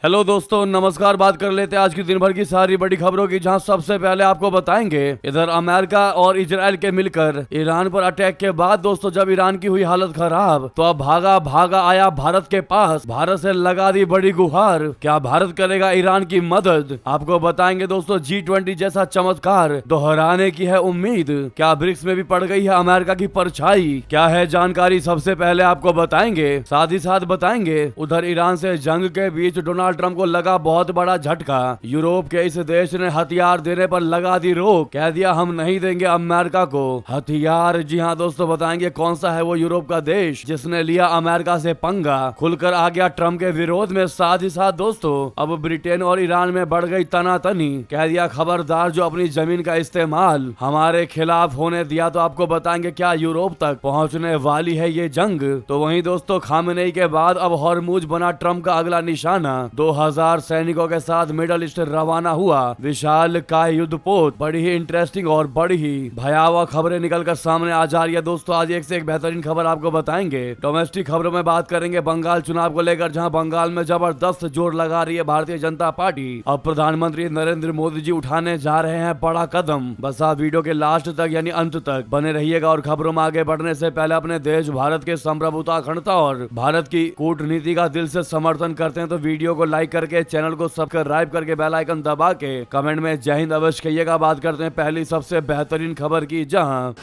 Hello दोस्तों, नमस्कार। बात कर लेते हैं आज की दिन भर की सारी बड़ी खबरों की, जहां सबसे पहले आपको बताएंगे इधर अमेरिका और इजराइल के मिलकर ईरान पर अटैक के बाद दोस्तों जब ईरान की हुई हालत खराब तो अब भागा भागा आया भारत के पास, भारत से लगा दी बड़ी गुहार। क्या भारत करेगा ईरान की मदद? आपको बताएंगे दोस्तों G20 जैसा चमत्कार दोहराने की है उम्मीद। क्या ब्रिक्स में भी पड़ गई है अमेरिका की परछाई? क्या है जानकारी, सबसे पहले आपको बताएंगे। साथ ही साथ बताएंगे उधर ईरान से जंग के बीच डोनाल्ड ट्रंप को लगा बहुत बड़ा झटका। यूरोप के इस देश ने हथियार देने पर लगा दी रोक, कह दिया हम नहीं देंगे अमेरिका को हथियार। जी हाँ दोस्तों, बताएंगे कौन सा है वो यूरोप का देश जिसने लिया अमेरिका से पंगा, खुलकर आ गया ट्रंप के विरोध में। साथ ही साथ दोस्तों अब ब्रिटेन और ईरान में बढ़ गई तनातनी, कह दिया खबरदार जो अपनी जमीन का इस्तेमाल हमारे खिलाफ होने दिया तो आपको बताएंगे क्या यूरोप तक पहुंचने वाली है ये जंग। तो वहीं दोस्तों खामेनेई के बाद अब हॉर्मुज बना ट्रंप का अगला निशाना। 2000 सैनिकों के साथ मिडल ईस्ट रवाना हुआ विशाल काय युद्धपोत। बड़ी ही इंटरेस्टिंग और बड़ी ही भयावह खबरें निकलकर सामने आ जा रही है दोस्तों। आज एक से एक बेहतरीन खबर आपको बताएंगे। डोमेस्टिक खबरों में बात करेंगे बंगाल चुनाव को लेकर, जहां बंगाल में जबरदस्त जोर लगा रही है भारतीय जनता पार्टी। अब प्रधानमंत्री नरेंद्र मोदी जी उठाने जा रहे हैं बड़ा कदम। बस आप वीडियो के लास्ट तक यानी अंत तक बने रहिएगा। और खबरों में आगे बढ़ने से पहले अपने देश भारत के संप्रभुता, अखंडता और भारत की कूटनीति का दिल से समर्थन करते हैं तो वीडियो को लाइक करके, चैनल को सब्सक्राइब करके, बेल आइकन दबा के कमेंट में जय हिंद अवश्य कहिएगा। बात करते हैं पहली सबसे बेहतरीन खबर की, जहां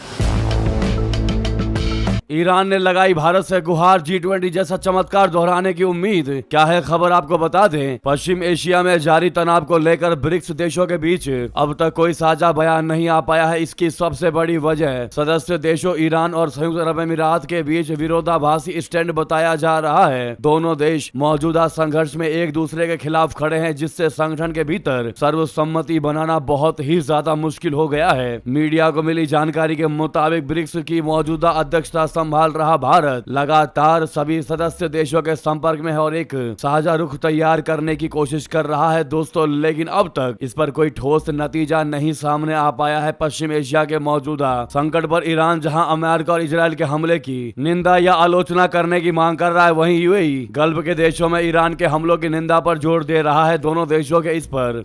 ईरान ने लगाई भारत से गुहार, G20 जैसा चमत्कार दोहराने की उम्मीद। क्या है खबर आपको बता दें। पश्चिम एशिया में जारी तनाव को लेकर ब्रिक्स देशों के बीच अब तक कोई साझा बयान नहीं आ पाया है। इसकी सबसे बड़ी वजह सदस्य देशों ईरान और संयुक्त अरब अमीरात के बीच विरोधाभासी स्टैंड बताया जा रहा है। दोनों देश मौजूदा संघर्ष में एक दूसरे के खिलाफ खड़े हैं, जिससे संगठन के भीतर सर्वसम्मति बनाना बहुत ही ज्यादा मुश्किल हो गया है। मीडिया को मिली जानकारी के मुताबिक ब्रिक्स की मौजूदा अध्यक्षता संभाल रहा भारत लगातार सभी सदस्य देशों के संपर्क में है और एक साझा रुख तैयार करने की कोशिश कर रहा है दोस्तों, लेकिन अब तक इस पर कोई ठोस नतीजा नहीं सामने आ पाया है। पश्चिम एशिया के मौजूदा संकट पर ईरान जहां अमेरिका और इजराइल के हमले की निंदा या आलोचना करने की मांग कर रहा है, वहीं यूएई गल्फ के देशों में ईरान के हमलों की निंदा पर जोर दे रहा है। दोनों देशों के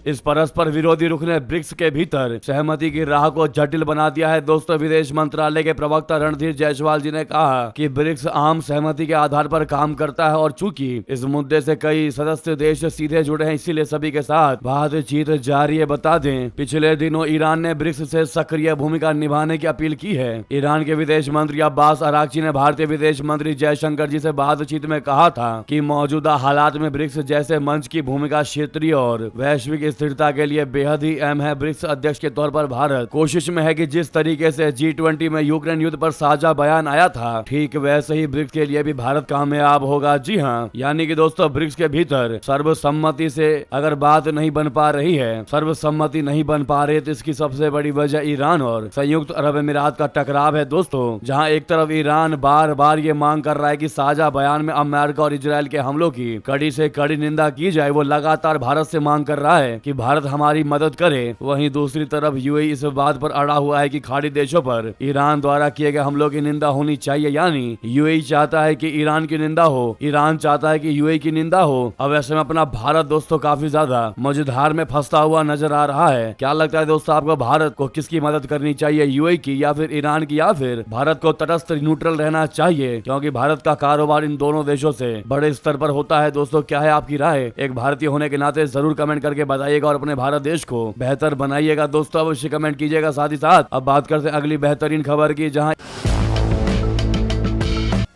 इस परस्पर विरोधी रुख ने ब्रिक्स के भीतर सहमति की राह को जटिल बना दिया है दोस्तों। विदेश मंत्रालय के प्रवक्ता रणधीर जायसवाल जी ने कहा कि ब्रिक्स आम सहमति के आधार पर काम करता है और चूंकि इस मुद्दे से कई सदस्य देश सीधे जुड़े हैं, इसीलिए सभी के साथ बातचीत जारी है। बता दें पिछले दिनों ईरान ने ब्रिक्स से सक्रिय भूमिका निभाने की अपील की है। ईरान के विदेश मंत्री अब्बास अराक्ची ने भारतीय विदेश मंत्री जयशंकर जी से बातचीत में कहा था कि मौजूदा हालात में ब्रिक्स जैसे मंच की भूमिका क्षेत्रीय और वैश्विक स्थिरता के लिए बेहद ही अहम है। ब्रिक्स अध्यक्ष के तौर पर भारत कोशिश में है कि जिस तरीके से G20 में यूक्रेन युद्ध पर साझा बयान आया था, ठीक वैसे ही ब्रिक्स के लिए भी भारत कामयाब होगा। जी हाँ, यानी कि दोस्तों ब्रिक्स के भीतर सर्वसम्मति से अगर बात नहीं बन पा रही है, सर्वसम्मति नहीं बन पा रही, तो इसकी सबसे बड़ी वजह ईरान और संयुक्त अरब अमीरात का टकराव है दोस्तों। जहां एक तरफ ईरान बार बार ये मांग कर रहा है कि साझा बयान में अमेरिका और इजराइल के हमलों की कड़ी से कड़ी निंदा की जाए, वो लगातार भारत से मांग कर रहा है कि भारत हमारी मदद करे। वहीं दूसरी तरफ यूएई इस बात पर अड़ा हुआ है कि खाड़ी देशों पर ईरान द्वारा किए गए हमलों की निंदा होनी चाहिए, यानी यूएई चाहता है कि ईरान की निंदा हो, ईरान चाहता है कि यूएई की निंदा हो। अब ऐसे में अपना भारत दोस्तों काफी ज्यादा मझधार में फंसता हुआ नजर आ रहा है। क्या लगता है दोस्तों आपको, भारत को किसकी मदद करनी चाहिए, यूएई की या फिर ईरान की, या फिर भारत को तटस्थ न्यूट्रल रहना चाहिए, क्योंकि भारत का कारोबार इन दोनों देशों से बड़े स्तर पर होता है। दोस्तों क्या है आपकी राय, एक भारतीय होने के नाते जरूर कमेंट करके बताइएगा और अपने भारत देश को बेहतर बनाइएगा दोस्तों, अवश्य कमेंट कीजिएगा। साथ ही साथ अब बात करते हैं अगली बेहतरीन खबर की, जहाँ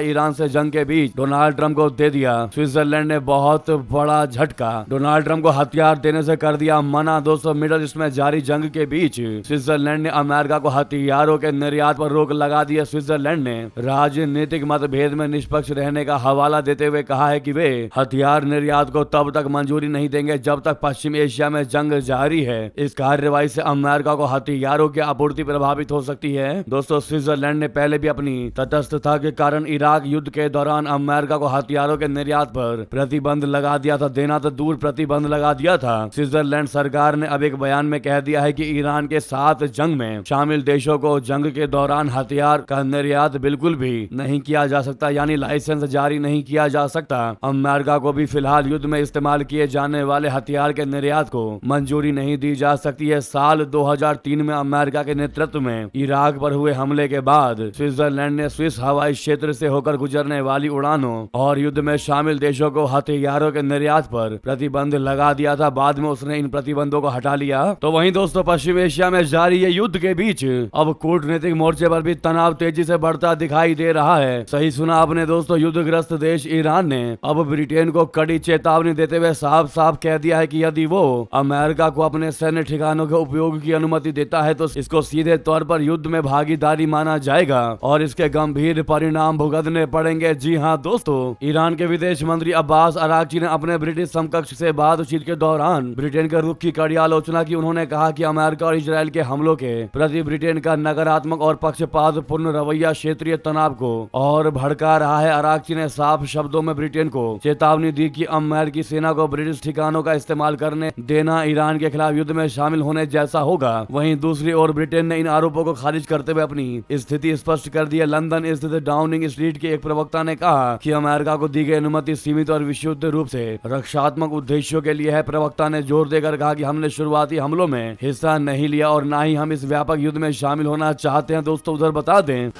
ईरान से जंग के बीच डोनाल्ड ट्रंप को दे दिया स्विट्जरलैंड ने बहुत बड़ा झटका। डोनाल्ड ट्रंप को हथियार देने से कर दिया मना दोस्तों। मिडल ईस्ट में जारी जंग के बीच स्विट्जरलैंड ने अमेरिका को हथियारों के निर्यात पर रोक लगा दी है। स्विट्जरलैंड ने राजनीतिक मतभेद में निष्पक्ष रहने का हवाला देते हुए कहा है कि वे हथियार निर्यात को तब तक मंजूरी नहीं देंगे जब तक पश्चिम एशिया में जंग जारी है। इस कार्रवाई से अमेरिका को हथियारों की आपूर्ति प्रभावित हो सकती है दोस्तों। स्विट्जरलैंड ने पहले भी अपनी तटस्थता के कारण ईरान इराक युद्ध के दौरान अमेरिका को हथियारों के निर्यात पर प्रतिबंध लगा दिया था, देना तो दूर प्रतिबंध लगा दिया था। स्विट्जरलैंड सरकार ने अब एक बयान में कह दिया है कि ईरान के साथ जंग में शामिल देशों को जंग के दौरान हथियार का निर्यात बिल्कुल भी नहीं किया जा सकता, यानी लाइसेंस जारी नहीं किया जा सकता। अमेरिका को भी फिलहाल युद्ध में इस्तेमाल किए जाने वाले हथियार के निर्यात को मंजूरी नहीं दी जा सकती है। साल 2003 में अमेरिका के नेतृत्व में इराक पर हुए हमले के बाद स्विट्जरलैंड ने स्विस हवाई क्षेत्र से होकर गुजरने वाली उड़ानों और युद्ध में शामिल देशों को हथियारों के निर्यात पर प्रतिबंध लगा दिया था। बाद में उसने इन प्रतिबंधों को हटा लिया। तो वहीं दोस्तों पश्चिम एशिया में जारी ये युद्ध के बीच अब कूटनीतिक मोर्चे पर भी तनाव तेजी से बढ़ता दिखाई दे रहा है। सही सुना आपने दोस्तों, युद्धग्रस्त देश ईरान ने अब ब्रिटेन को कड़ी चेतावनी देते हुए साफ साफ कह दिया है कि यदि वो अमेरिका को अपने सैन्य ठिकानों के उपयोग की अनुमति देता है तो इसको सीधे तौर पर युद्ध में भागीदारी माना जाएगा और इसके गंभीर परिणाम भुगतने पड़ेंगे। जी हाँ दोस्तों, ईरान के विदेश मंत्री अब्बास अरागची ने अपने ब्रिटिश समकक्ष से बातचीत के दौरान ब्रिटेन के रुख की कड़ी आलोचना की। उन्होंने कहा कि अमेरिका और इजरायल के हमलों के प्रति ब्रिटेन का नकारात्मक और पक्षपातपूर्ण रवैया क्षेत्रीय तनाव को और भड़का रहा है। अरागची ने साफ शब्दों में ब्रिटेन को चेतावनी दी कि अमेरिकी सेना को ब्रिटिश ठिकानों का इस्तेमाल करने देना ईरान के खिलाफ युद्ध में शामिल होने जैसा होगा। वहीं दूसरी ओर ब्रिटेन ने इन आरोपों को खारिज करते हुए अपनी स्थिति स्पष्ट कर दी है। लंदन स्थित डाउनिंग स्ट्रीट के एक प्रवक्ता ने कहा कि अमेरिका को दी गई अनुमति सीमित और विशुद्ध रूप से रक्षात्मक उद्देश्यों के लिए है। प्रवक्ता ने जोर देकर कहा कि हमने शुरुआती हमलों में हिस्सा नहीं लिया और न ही हम इस व्यापक युद्ध में शामिल होना चाहते हैं। दोस्तों उधर बता दें,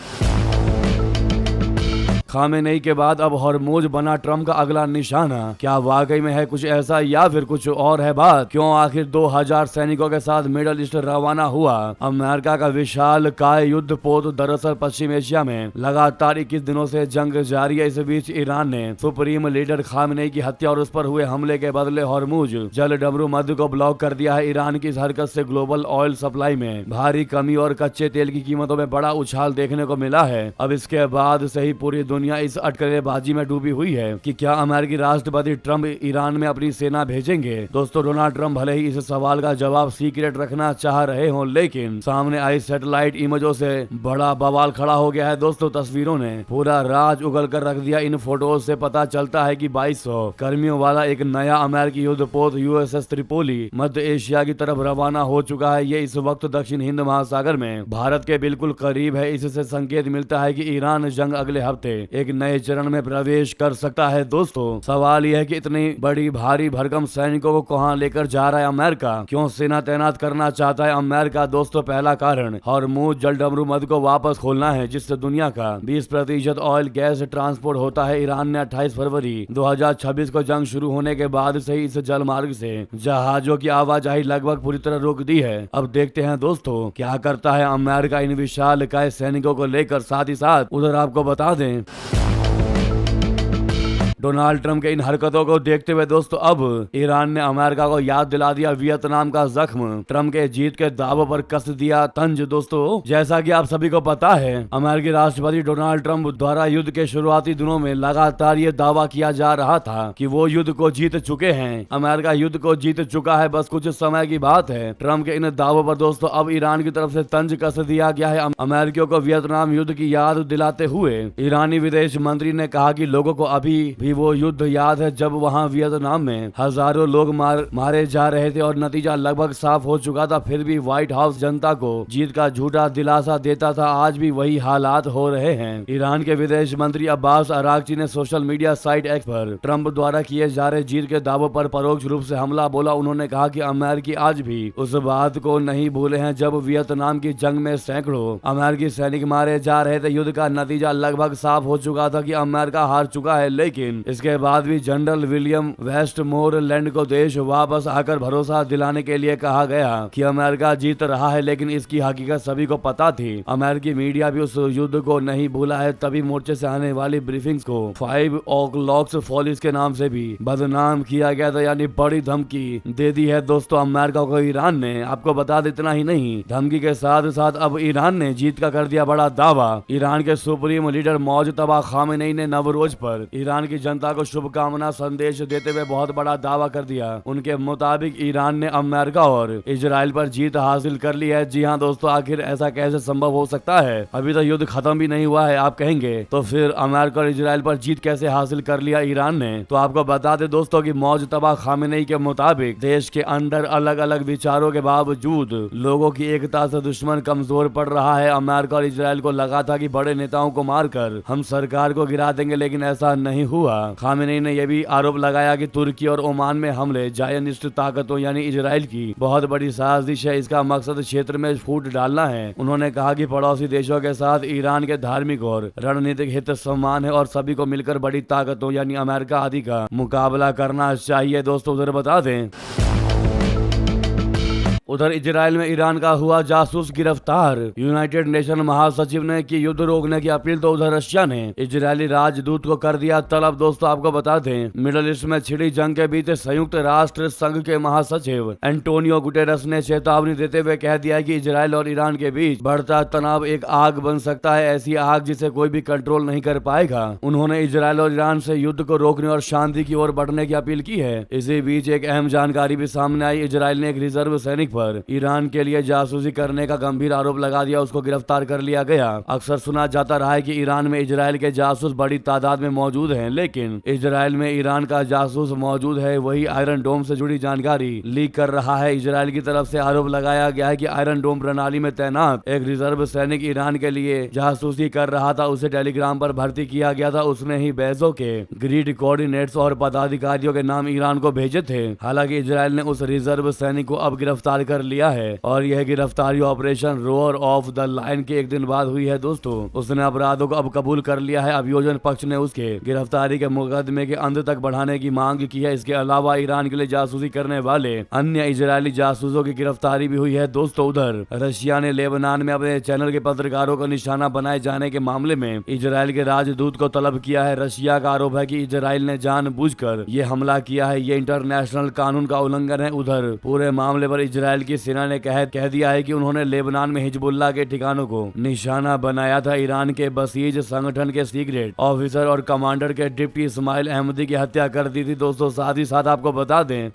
खामेनेई के बाद अब हॉर्मुज बना ट्रम्प का अगला निशाना। क्या वाकई में है कुछ ऐसा या फिर कुछ और है बात? क्यों आखिर 2000 सैनिकों के साथ मिडल ईस्ट रवाना हुआ अमेरिका का विशाल काय युद्ध पोत? दरअसल पश्चिम एशिया में लगातार 21 दिनों से जंग जारी है। इस बीच ईरान ने सुप्रीम लीडर खामेनेई की हत्या और उस पर हुए हमले के बदले हॉर्मुज जल डमरू मध्य को ब्लॉक कर दिया है। ईरान की इस हरकत से ग्लोबल ऑयल सप्लाई में भारी कमी और कच्चे तेल की कीमतों में बड़ा उछाल देखने को मिला है। अब इसके बाद से ही पूरी दुनिया इस अटकलेबाजी में डूबी हुई है कि क्या अमेरिकी राष्ट्रपति ट्रंप ईरान में अपनी सेना भेजेंगे। दोस्तों डोनाल्ड ट्रंप भले ही इस सवाल का जवाब सीक्रेट रखना चाह रहे हों, लेकिन सामने आई सैटेलाइट इमेजों से बड़ा बवाल खड़ा हो गया है। दोस्तों तस्वीरों ने पूरा राज उगल कर रख दिया। इन फोटोज से पता चलता है कि 2200 कर्मियों वाला एक नया अमेरिकी युद्धपोत यूएसएस त्रिपोली मध्य एशिया की तरफ रवाना हो चुका है। ये इस वक्त दक्षिण हिंद महासागर में भारत के बिल्कुल करीब है। इससे संकेत मिलता है कि ईरान जंग अगले हफ्ते एक नए चरण में प्रवेश कर सकता है। दोस्तों सवाल यह है कि इतनी बड़ी भारी भरकम सैनिकों को कहां लेकर जा रहा है अमेरिका? क्यों सेना तैनात करना चाहता है अमेरिका? दोस्तों पहला कारण हॉर्मुज जल डमरू मध्य को वापस खोलना है, जिससे दुनिया का 20% ऑयल गैस ट्रांसपोर्ट होता है। ईरान ने 28 फरवरी 2026 को जंग शुरू होने के बाद से ही इस जल मार्ग से जहाजों की आवाजाही लगभग पूरी तरह रोक दी है। अब देखते हैं दोस्तों क्या करता है अमेरिका इन विशाल काय सैनिकों को लेकर। साथ ही साथ उधर आपको बता दें, डोनाल्ड ट्रंप के इन हरकतों को देखते हुए दोस्तों अब ईरान ने अमेरिका को याद दिला दिया वियतनाम का जख्म। ट्रंप के जीत के दावों पर कस दिया तंज। दोस्तों जैसा कि आप सभी को पता है, अमेरिकी राष्ट्रपति डोनाल्ड ट्रंप द्वारा युद्ध के शुरुआती दिनों में लगातार ये दावा किया जा रहा था कि वो युद्ध को जीत चुके हैं। अमेरिका युद्ध को जीत चुका है, बस कुछ समय की बात है। ट्रंप के इन दावों पर दोस्तों अब ईरान की तरफ से तंज कस दिया गया है। अमेरिकियों को वियतनाम युद्ध की याद दिलाते हुए ईरानी विदेश मंत्री ने कहा कि लोगों को अभी भी वो युद्ध याद है जब वहां वियतनाम में हजारों लोग मारे जा रहे थे और नतीजा लगभग साफ हो चुका था। फिर भी व्हाइट हाउस जनता को जीत का झूठा दिलासा देता था। आज भी वही हालात हो रहे हैं। ईरान के विदेश मंत्री अब्बास अरागची ने सोशल मीडिया साइट एक्स पर ट्रंप द्वारा किए जा रहे जीत के दावों पर परोक्ष रूप से हमला बोला। उन्होंने कहा कि अमेरिकी आज भी उस बात को नहीं भूले हैं जब वियतनाम की जंग में सैकड़ों अमेरिकी सैनिक मारे जा रहे थे। युद्ध का नतीजा लगभग साफ हो चुका था कि अमेरिका हार चुका है, लेकिन इसके बाद भी जनरल विलियम वेस्टमोरलैंड को देश वापस आकर भरोसा दिलाने के लिए कहा गया कि अमेरिका जीत रहा है, लेकिन इसकी हकीकत सभी को पता थी। अमेरिकी मीडिया भी उस युद्ध को नहीं भूला है। तभी मोर्चे से आने वाली ब्रीफिंग्स को 5 o'clock फॉलिस के नाम से भी बदनाम किया गया था, यानी बड़ी धमकी दे दी है दोस्तों अमेरिका को ईरान ने। आपको बता दें इतना ही नहीं, धमकी के साथ साथ अब ईरान ने जीत का कर दिया बड़ा दावा। ईरान के सुप्रीम लीडर मौजतबा खामेनेई ने नवरोज पर ईरान की जनता को शुभकामना संदेश देते हुए बहुत बड़ा दावा कर दिया। उनके मुताबिक ईरान ने अमेरिका और इजराइल पर जीत हासिल कर ली है। जी हाँ दोस्तों, आखिर ऐसा कैसे संभव हो सकता है? अभी तो युद्ध खत्म भी नहीं हुआ है आप कहेंगे, तो फिर अमेरिका और इजराइल पर जीत कैसे हासिल कर लिया ईरान ने? तो आपको बता दें दोस्तों कि मौजतबा खामेनेई के मुताबिक देश के अंदर अलग अलग विचारों के बावजूद लोगों की एकता से दुश्मन कमजोर पड़ रहा है। अमेरिका और इजराइल को लगा था कि बड़े नेताओं को मारकर हम सरकार को गिरा देंगे, लेकिन ऐसा नहीं हुआ। खामेनेई ने यह भी आरोप लगाया कि तुर्की और ओमान में हमले जायनिस्ट ताकतों यानी इजराइल की बहुत बड़ी साजिश है। इसका मकसद क्षेत्र में फूट डालना है। उन्होंने कहा कि पड़ोसी देशों के साथ ईरान के धार्मिक और रणनीतिक हित समान है और सभी को मिलकर बड़ी ताकतों यानी अमेरिका आदि का मुकाबला करना चाहिए। दोस्तों उधर बता दें, उधर इजराइल में ईरान का हुआ जासूस गिरफ्तार। यूनाइटेड नेशन महासचिव ने की युद्ध रोकने की अपील, तो उधर रशिया ने इजरायली राजदूत को कर दिया तलब। दोस्तों आपको बता दें, मिडल ईस्ट में छिड़ी जंग के बीच संयुक्त राष्ट्र संघ के महासचिव एंटोनियो गुटेरस ने चेतावनी देते हुए कह दिया कि इजराइल और ईरान के बीच बढ़ता तनाव एक आग बन सकता है, ऐसी आग जिसे कोई भी कंट्रोल नहीं कर पाएगा। उन्होंने इजराइल और ईरान से युद्ध को रोकने और शांति की ओर बढ़ने की अपील की है। इसी बीच एक अहम जानकारी भी सामने आई। इजराइल ने एक रिजर्व सैनिक पर ईरान के लिए जासूसी करने का गंभीर आरोप लगा दिया, उसको गिरफ्तार कर लिया गया। अक्सर सुना जाता रहा है कि ईरान में इजराइल के जासूस बड़ी तादाद में मौजूद हैं, लेकिन इजराइल में ईरान का जासूस मौजूद है वही आयरन डोम से जुड़ी जानकारी लीक कर रहा है। इजराइल की तरफ से आरोप लगाया गया है कि आयरन डोम प्रणाली में तैनात एक रिजर्व सैनिक ईरान के लिए जासूसी कर रहा था। उसे टेलीग्राम पर भर्ती किया गया था। उसने ही बेजो के ग्रिड कोऑर्डिनेट्स और पदाधिकारियों के नाम ईरान को भेजे थे। हालांकि इजराइल ने उस रिजर्व सैनिक को अब गिरफ्तार कर लिया है और यह गिरफ्तारी operation row or of the line के एक दिन बाद हुई है। दोस्तों उसने अपराधों को अब कबूल कर लिया है। अभियोजन पक्ष ने उसके गिरफ्तारी के मुकदमे के अंत तक बढ़ाने की मांग की है। इसके अलावा ईरान के लिए जासूसी करने वाले अन्य इजरायली जासूसों की गिरफ्तारी भी हुई है। दोस्तों उधर रशिया ने लेबनान में अपने चैनल के पत्रकारों को निशाना बनाए जाने के मामले में इजराइल के राजदूत को तलब किया है। रशिया का आरोप है कि इजराइल ने जानबूझकर ये हमला किया है, ये इंटरनेशनल कानून का उल्लंघन है। उधर पूरे मामले पर इजराइल की सेना ने कह दिया है कि उन्होंने लेबनान में हिजबुल्लाह के ठिकानों को निशाना बनाया था। ईरान के बसीज संगठन के सीक्रेट ऑफिसर और कमांडर के डिप्टी इस्माइल अहमदी की हत्या कर दी थी। दोस्तों साथ ही साथ आपको बता दें,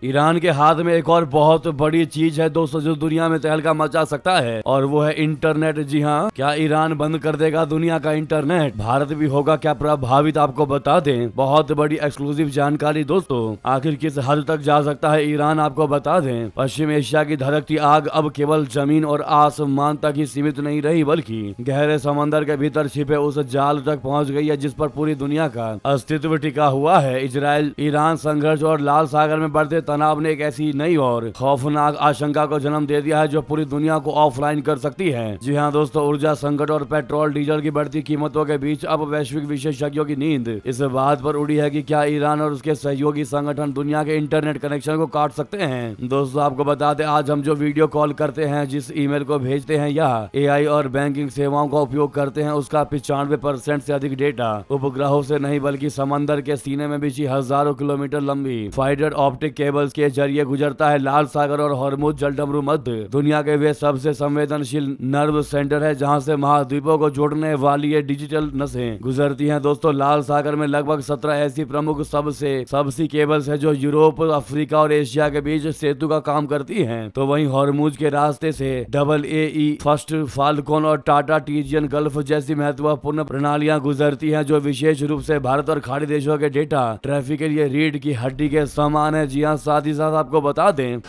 ईरान के हाथ में एक और बहुत बड़ी चीज है दोस्तों जो दुनिया में तहलका मचा सकता है, और वो है इंटरनेट। जी हाँ, क्या ईरान बंद कर देगा दुनिया का इंटरनेट? भारत भी होगा क्या प्रभावित? आपको बता दें, बहुत बड़ी एक्सक्लूसिव जानकारी दोस्तों। आखिर किस हद तक जा सकता है ईरान? आपको बता दें, पश्चिम एशिया की धधकती आग अब केवल जमीन और आसमान तक ही सीमित नहीं रही, बल्कि गहरे समंदर के भीतर छिपे उस जाल तक पहुंच गई है जिस पर पूरी दुनिया का अस्तित्व टिका हुआ है। इजराइल ईरान संघर्ष और लाल सागर में बढ़ते तनाव ने एक ऐसी नई और खौफनाक आशंका को जन्म दे दिया है जो पूरी दुनिया को ऑफलाइन कर सकती है। जी हाँ दोस्तों, ऊर्जा संकट और पेट्रोल डीजल की बढ़ती कीमतों के बीच अब वैश्विक विशेषज्ञों की नींद इस बात पर उड़ी है कि क्या ईरान और उसके सहयोगी संगठन दुनिया के इंटरनेट कनेक्शन को काट सकते हैं। दोस्तों आपको बता दें, आज हम जो वीडियो कॉल करते हैं, जिस ईमेल को भेजते हैं या एआई और बैंकिंग सेवाओं का उपयोग करते हैं, उसका 95% से अधिक डेटा उपग्रहों से नहीं बल्कि समंदर के सीने में बिछी हजारों किलोमीटर लंबी फाइबर ऑप्टिक केबल के जरिए गुजरता है। लाल सागर और हॉर्मुज जलडमरू मध्य दुनिया के वे सबसे संवेदनशील नर्व सेंटर है जहां से महाद्वीपों को जोड़ने वाली ये डिजिटल नसें गुजरती हैं। दोस्तों लाल सागर में लगभग 17 ऐसी प्रमुख सबसी केबल्स है जो यूरोप, अफ्रीका और एशिया के बीच सेतु का काम करती हैं। तो वहीं हॉर्मुज के रास्ते से AAE फर्स्ट, फाल्कन और टाटा टीजियन गल्फ जैसी महत्वपूर्ण प्रणालियां गुजरती हैं जो विशेष रूप से भारत और खाड़ी देशों के डेटा ट्रैफिक के लिए रीढ़ की हड्डी के समान है। जी हाँ, साथ ही साथ आपको बता दें,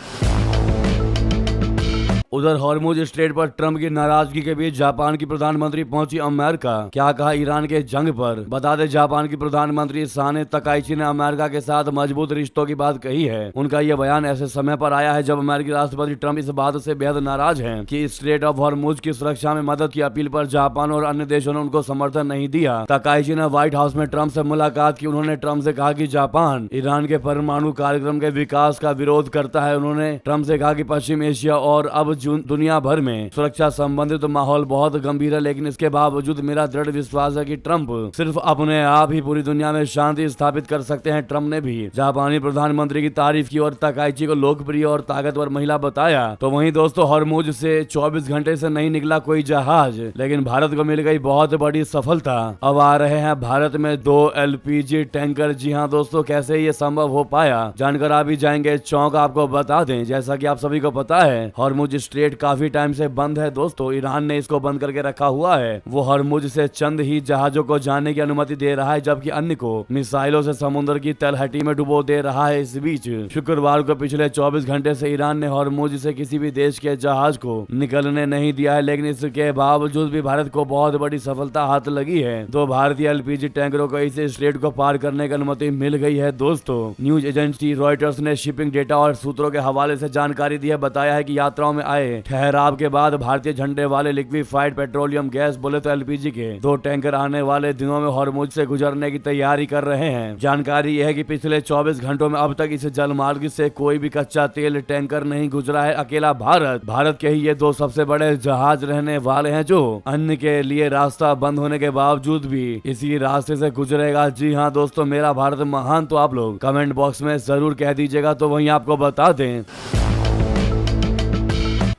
उधर हॉर्मुज स्ट्रेट पर ट्रंप की नाराजगी के बीच जापान की प्रधानमंत्री पहुंची अमेरिका। क्या कहा ईरान के जंग पर? बता दें, जापान की प्रधानमंत्री साने तकाइची ने अमेरिका के साथ मजबूत रिश्तों की बात कही है। उनका यह बयान ऐसे समय पर आया है जब अमेरिकी राष्ट्रपति ट्रंप इस बात से बेहद नाराज हैं कि स्ट्रेट ऑफ हॉर्मुज की सुरक्षा में मदद की अपील पर जापान और अन्य देशों ने उनको समर्थन नहीं दिया। तकाइची ने व्हाइट हाउस में ट्रंप से मुलाकात की। उन्होंने ट्रंप से कहा कि जापान ईरान के परमाणु कार्यक्रम के विकास का विरोध करता है। उन्होंने ट्रंप से कहा कि पश्चिम एशिया और अब दुनिया भर में सुरक्षा संबंधित माहौल बहुत गंभीर है, लेकिन इसके बावजूद मेरा दृढ़ विश्वास है कि ट्रंप सिर्फ अपने आप ही पूरी दुनिया में शांति स्थापित कर सकते हैं। ट्रंप ने भी जापानी प्रधानमंत्री की तारीफ की और ताकाइची को लोकप्रिय और ताकतवर महिला बताया। तो वहीं दोस्तों हॉर्मुज से 24 घंटे से नहीं निकला कोई जहाज, लेकिन भारत को मिल गई बहुत बड़ी सफलता। अब आ रहे हैं भारत में 2 LPG टैंकर। जी हाँ दोस्तों, कैसे ये संभव हो पाया जानकर आप भी जाएंगे चौंक। आपको बता दें, जैसा कि आप सभी को पता है, हॉर्मुज स्ट्रेट काफी टाइम से बंद है दोस्तों। ईरान ने इसको बंद करके रखा हुआ है। वो हॉर्मुज से चंद ही जहाजों को जाने की अनुमति दे रहा है, जबकि अन्य को मिसाइलों से समुद्र की तलहटी में डुबो दे रहा है। इस बीच शुक्रवार को पिछले 24 घंटे से ईरान ने हॉर्मुज से किसी भी देश के जहाज को निकलने नहीं दिया है, लेकिन इसके बावजूद भी भारत को बहुत बड़ी सफलता हाथ लगी है। तो भारतीय LPG टैंकरों को इस स्ट्रेट को पार करने की अनुमति मिल गई है दोस्तों। न्यूज एजेंसी रॉयटर्स ने शिपिंग डेटा और सूत्रों के हवाले से जानकारी दी है। बताया है कि यात्राओं में आए ठहराव के बाद भारतीय झंडे वाले लिक्विफाइड पेट्रोलियम गैस बोले तो LPG के 2 टैंकर आने वाले दिनों में हॉर्मुज से गुजरने की तैयारी कर रहे हैं। जानकारी यह है कि पिछले 24 घंटों में अब तक इस जलमार्ग से कोई भी कच्चा तेल टैंकर नहीं गुजरा है। अकेला भारत के ही ये 2 सबसे बड़े जहाज रहने वाले हैं, जो अन्य के लिए रास्ता बंद होने के बावजूद भी इसी रास्ते से गुजरेगा। जी हाँ दोस्तों, मेरा भारत महान तो आप लोग कमेंट बॉक्स में जरूर कह दीजिएगा। तो वहीं आपको बता दें,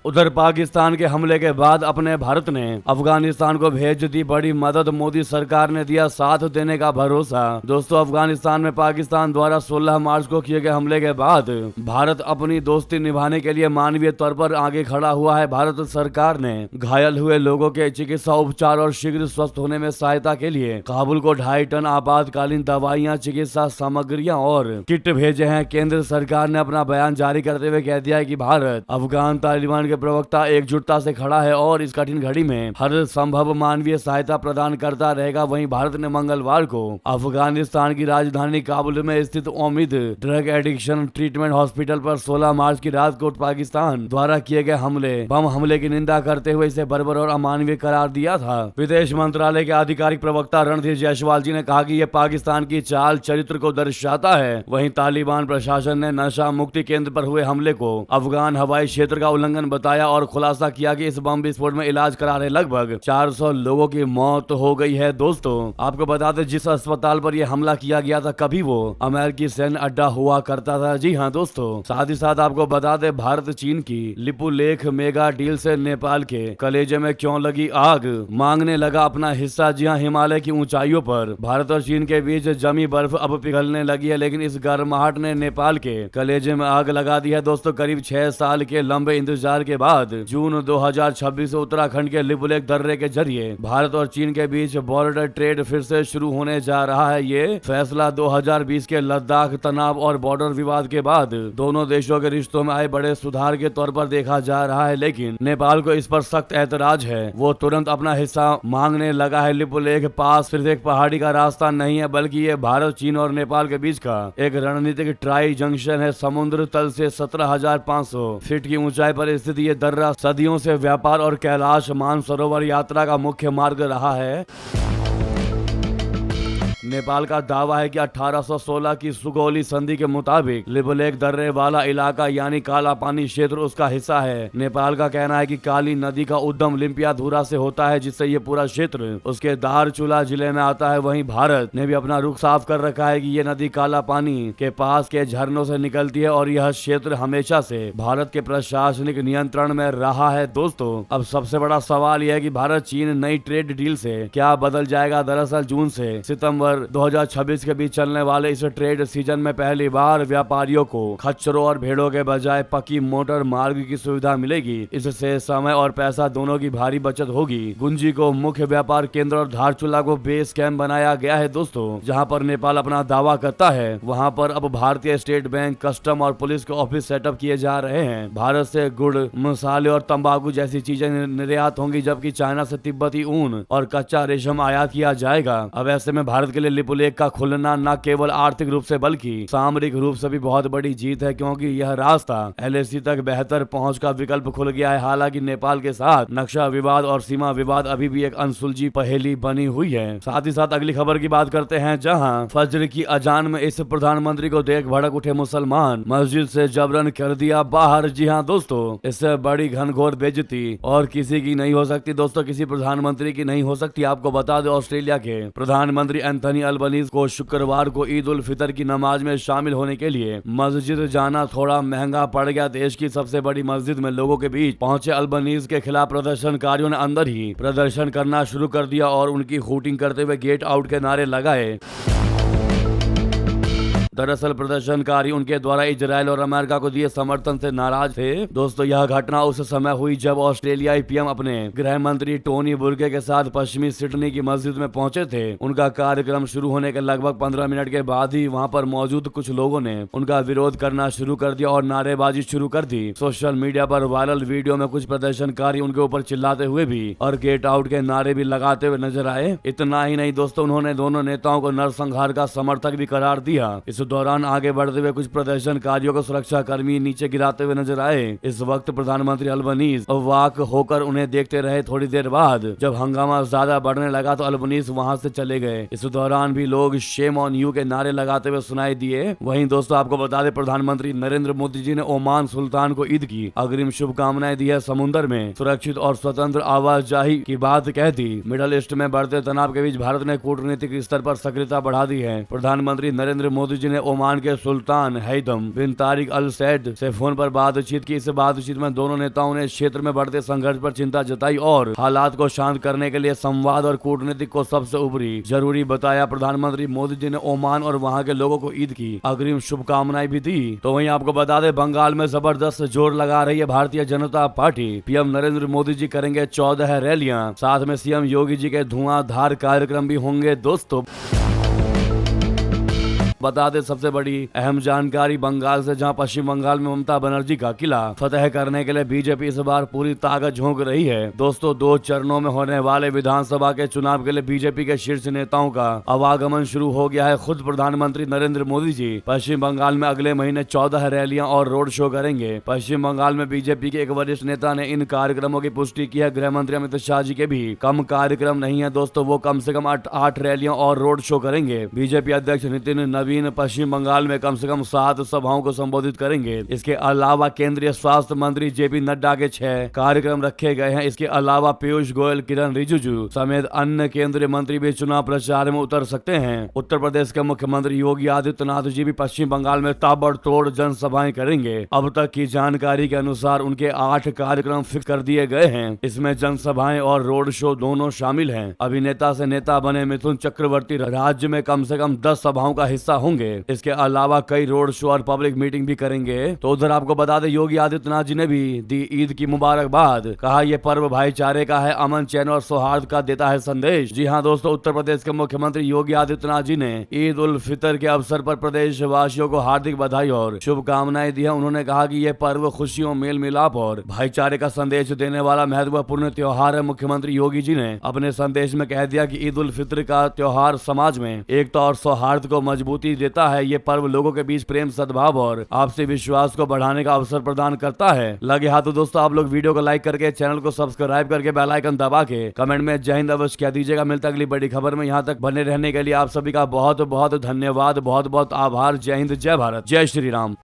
उधर पाकिस्तान के हमले के बाद अपने भारत ने अफगानिस्तान को भेज दी बड़ी मदद। मोदी सरकार ने दिया साथ देने का भरोसा। दोस्तों अफगानिस्तान में पाकिस्तान द्वारा 16 मार्च को किए गए हमले के बाद भारत अपनी दोस्ती निभाने के लिए मानवीय तौर पर आगे खड़ा हुआ है। भारत सरकार ने घायल हुए लोगों के चिकित्सा उपचार और शीघ्र स्वस्थ होने में सहायता के लिए काबुल को 2.5 टन आपातकालीन दवाइयां, चिकित्सा सामग्रियां और किट भेजे हैं। केंद्र सरकार ने अपना बयान जारी करते हुए कह दिया है कि भारत अफगान तालिबान के प्रवक्ता एकजुटता से खड़ा है और इस कठिन घड़ी में हर संभव मानवीय सहायता प्रदान करता रहेगा। वहीं भारत ने मंगलवार को अफगानिस्तान की राजधानी काबुल में स्थित उम्मीद ड्रग एडिक्शन ट्रीटमेंट हॉस्पिटल पर 16 मार्च की रात को पाकिस्तान द्वारा किए गए बम हमले की निंदा करते हुए इसे बर्बर और अमानवीय करार दिया था। विदेश मंत्रालय के आधिकारिक प्रवक्ता रणधीर जायसवाल जी ने कहा कि यह पाकिस्तान की चाल चरित्र को दर्शाता है। वहीं तालिबान प्रशासन ने नशा मुक्ति केंद्र पर हुए हमले को अफगान हवाई क्षेत्र का उल्लंघन बताया और खुलासा किया कि इस बम विस्फोट में इलाज करा रहे लगभग 400 लोगों की मौत हो गई है। दोस्तों आपको बता दें, जिस अस्पताल पर यह हमला किया गया था कभी वो अमेरिकी सैन्य अड्डा हुआ करता था। जी हाँ दोस्तों, साथ ही साथ आपको बता दें, भारत चीन की लिपुलेख मेगा डील से नेपाल के कलेजे में क्यों लगी आग, मांगने लगा अपना हिस्सा। जी हाँ, हिमालय की ऊंचाइयों पर भारत और चीन के बीच जमी बर्फ अब पिघलने लगी है, लेकिन इस गर्माहट ने नेपाल के कलेजे में आग लगा दी है। दोस्तों करीब 6 साल के लंबे इंतजार के बाद जून 2026 उत्तराखंड के लिपुलेख दर्रे के जरिए भारत और चीन के बीच बॉर्डर ट्रेड फिर से शुरू होने जा रहा है। ये फैसला 2020 के लद्दाख तनाव और बॉर्डर विवाद के बाद दोनों देशों के रिश्तों में आए बड़े सुधार के तौर पर देखा जा रहा है, लेकिन नेपाल को इस पर सख्त ऐतराज है। वो तुरंत अपना हिस्सा मांगने लगा है। लिपुलेख पास सिर्फ एक पहाड़ी का रास्ता नहीं है, बल्कि ये भारत, चीन और नेपाल के बीच का एक रणनीतिक ट्राई जंक्शन है। समुद्र तल से 17,500 फीट की ऊंचाई पर स्थित ये दर्रा सदियों से व्यापार और कैलाश मानसरोवर यात्रा का मुख्य मार्ग रहा है। नेपाल का दावा है कि 1816 की सुगौली संधि के मुताबिक लिपुलेख दर्रे वाला इलाका यानी काला पानी क्षेत्र उसका हिस्सा है। नेपाल का कहना है कि काली नदी का उद्गम लिम्पियाधुरा से होता है, जिससे ये पूरा क्षेत्र उसके दारचूला जिले में आता है। वहीं भारत ने भी अपना रुख साफ कर रखा है कि ये नदी काला पानी के पास के झरनों से निकलती है और यह क्षेत्र हमेशा से भारत के प्रशासनिक नियंत्रण में रहा है। दोस्तों अब सबसे बड़ा सवाल यह है कि भारत चीन नई ट्रेड डील से क्या बदल जाएगा। दरअसल जून से सितंबर 2026 के बीच चलने वाले इस ट्रेड सीजन में पहली बार व्यापारियों को खच्चरों और भेड़ों के बजाय पक्की मोटर मार्ग की सुविधा मिलेगी। इससे समय और पैसा दोनों की भारी बचत होगी। गुंजी को मुख्य व्यापार केंद्र और धारचूला को बेस कैंप बनाया गया है। दोस्तों जहां पर नेपाल अपना दावा करता है, वहां पर अब भारतीय स्टेट बैंक, कस्टम और पुलिस के ऑफिस सेटअप किए जा रहे हैं। भारत से गुड़, मसाले और तंबाकू जैसी चीजें निर्यात होंगी, जबकि चाइना से तिब्बती ऊन और कच्चा रेशम आयात किया जाएगा। अब ऐसे में भारत के के लिए लिपुलेख का खुलना न केवल आर्थिक रूप से बल्कि सामरिक रूप से भी बहुत बड़ी जीत है, क्योंकि यह रास्ता एलएसी तक बेहतर पहुंच का विकल्प खुल गया है। हालांकि नेपाल के साथ नक्शा विवाद और सीमा विवाद अभी भी एक अनसुलझी पहेली बनी हुई है। साथ ही साथ अगली खबर की बात करते हैं, जहां फज्र की अजान में इस प्रधानमंत्री को देख भड़क उठे मुसलमान, मस्जिद से जबरन कर दिया बाहर। जी हाँ दोस्तों, इससे बड़ी घनघोर बेइज्जती और किसी की नहीं हो सकती दोस्तों, किसी प्रधानमंत्री की नहीं हो सकती। आपको बता दें, ऑस्ट्रेलिया के प्रधानमंत्री एंथनी अल्बनीज को शुक्रवार को ईद उल फितर की नमाज में शामिल होने के लिए मस्जिद जाना थोड़ा महंगा पड़ गया। देश की सबसे बड़ी मस्जिद में लोगों के बीच पहुंचे अल्बनीज के खिलाफ प्रदर्शनकारियों ने अंदर ही प्रदर्शन करना शुरू कर दिया और उनकी हूटिंग करते हुए गेट आउट के नारे लगाए। दरअसल प्रदर्शनकारी उनके द्वारा इजराइल और अमेरिका को दिए समर्थन से नाराज थे। दोस्तों, यह घटना उस समय हुई जब ऑस्ट्रेलियाई पीएम अपने गृह मंत्री टोनी बुर्गे के साथ पश्चिमी सिडनी की मस्जिद में पहुंचे थे। उनका कार्यक्रम शुरू होने के लगभग 15 मिनट के बाद ही वहां पर मौजूद कुछ लोगों ने उनका विरोध करना शुरू कर दिया और नारेबाजी शुरू कर दी। सोशल मीडिया पर वायरल वीडियो में कुछ प्रदर्शनकारी उनके ऊपर चिल्लाते हुए भी और गेट आउट के नारे भी लगाते हुए नजर आए। इतना ही नहीं दोस्तों, उन्होंने दोनों नेताओं को नरसंहार का समर्थक भी करार दिया। इस दौरान आगे बढ़ते हुए कुछ प्रदर्शनकारियों को सुरक्षा कर्मी नीचे गिराते हुए नजर आए। इस वक्त प्रधानमंत्री अल्बनीज वाक होकर उन्हें देखते रहे। थोड़ी देर बाद जब हंगामा ज्यादा बढ़ने लगा तो अल्बनीज वहां से चले गए। इस दौरान भी लोग शेम ऑन यू के नारे लगाते हुए सुनाई दिए। वहीं दोस्तों, आपको बता दें, प्रधानमंत्री नरेंद्र मोदी जी ने ओमान सुल्तान को ईद की अग्रिम शुभकामनाएं दी है। समुद्र में सुरक्षित और स्वतंत्र आवाजाही की बात कह दी। मिडल ईस्ट में बढ़ते तनाव के बीच भारत ने कूटनीतिक स्तर पर सक्रियता बढ़ा दी है। प्रधानमंत्री नरेंद्र मोदी जी ने ओमान के सुल्तान हैदम बिन तारिक अल सैद से फोन पर बातचीत की। इस बातचीत में दोनों नेताओं ने क्षेत्र में बढ़ते संघर्ष पर चिंता जताई और हालात को शांत करने के लिए संवाद और कूटनीति को सबसे ऊपरी जरूरी बताया। प्रधानमंत्री मोदी जी ने ओमान और वहां के लोगों को ईद की अग्रिम शुभकामनाएं भी दी। तो वहीं आपको बता दें, बंगाल में जबरदस्त जोर लगा रही है भारतीय जनता पार्टी। पीएम नरेंद्र मोदी जी करेंगे 14 रैलियां, साथ में सीएम योगी जी के धुआंधार कार्यक्रम भी होंगे। दोस्तों, बता दें सबसे बड़ी अहम जानकारी बंगाल से, जहां पश्चिम बंगाल में ममता बनर्जी का किला फतेह करने के लिए बीजेपी इस बार पूरी ताकत झोंक रही है। दोस्तों, 2 चरणों में होने वाले विधानसभा के चुनाव के लिए बीजेपी के शीर्ष नेताओं का आवागमन शुरू हो गया है। खुद प्रधानमंत्री नरेंद्र मोदी जी पश्चिम बंगाल में अगले महीने 14 रैलियां और रोड शो करेंगे। पश्चिम बंगाल में बीजेपी के एक वरिष्ठ नेता ने इन कार्यक्रमों की पुष्टि की है। गृह मंत्री अमित शाह जी के भी कम कार्यक्रम नहीं है दोस्तों, वो कम से कम 8 रैलियां और रोड शो करेंगे। बीजेपी अध्यक्ष नितिन नवीन पश्चिम बंगाल में कम से कम 7 सभाओं को संबोधित करेंगे। इसके अलावा केंद्रीय स्वास्थ्य मंत्री जेपी नड्डा के 6 कार्यक्रम रखे गए हैं। इसके अलावा पीयूष गोयल, किरण रिजिजू समेत अन्य केंद्रीय मंत्री भी चुनाव प्रचार में उतर सकते हैं। उत्तर प्रदेश के मुख्यमंत्री योगी आदित्यनाथ जी भी पश्चिम बंगाल में ताबड़तोड़ जनसभाएं करेंगे। अब तक की जानकारी के अनुसार उनके 8 कार्यक्रम फिक्स कर दिए गए हैं। इसमें जनसभाएं और रोड शो दोनों शामिल हैं। अभिनेता से नेता बने मिथुन चक्रवर्ती राज्य में कम से कम 10 सभाओं का हिस्सा होंगे। इसके अलावा कई रोड शो और पब्लिक मीटिंग भी करेंगे। तो उधर आपको बता दें, योगी आदित्यनाथ जी ने भी दी ईद की मुबारकबाद। कहा यह पर्व भाईचारे का है, अमन चैन और सौहार्द का देता है संदेश। जी हां दोस्तों, उत्तर प्रदेश के मुख्यमंत्री योगी आदित्यनाथ जी ने ईद उल फितर के अवसर पर प्रदेश वासियों को हार्दिक बधाई और शुभकामनाएं दी है। उन्होंने कहा कि यह पर्व खुशियों, मेल मिलाप और भाईचारे का संदेश देने वाला महत्वपूर्ण त्योहार है। मुख्यमंत्री योगी जी ने अपने संदेश में कह दिया कि ईद उल फितर का त्योहार समाज में एकता और सौहार्द को मजबूती देता है। ये पर्व लोगों के बीच प्रेम, सद्भाव और आपसी विश्वास को बढ़ाने का अवसर प्रदान करता है। लगे हाथ तो दोस्तों, आप लोग वीडियो को लाइक करके, चैनल को सब्सक्राइब करके, बेल आइकन दबा के कमेंट में जय हिंद अवश्य कह दीजिएगा। मिलता अगली बड़ी खबर में। यहाँ तक बने रहने के लिए आप सभी का बहुत बहुत धन्यवाद, बहुत बहुत आभार। जय हिंद, जय भारत, जय श्री राम।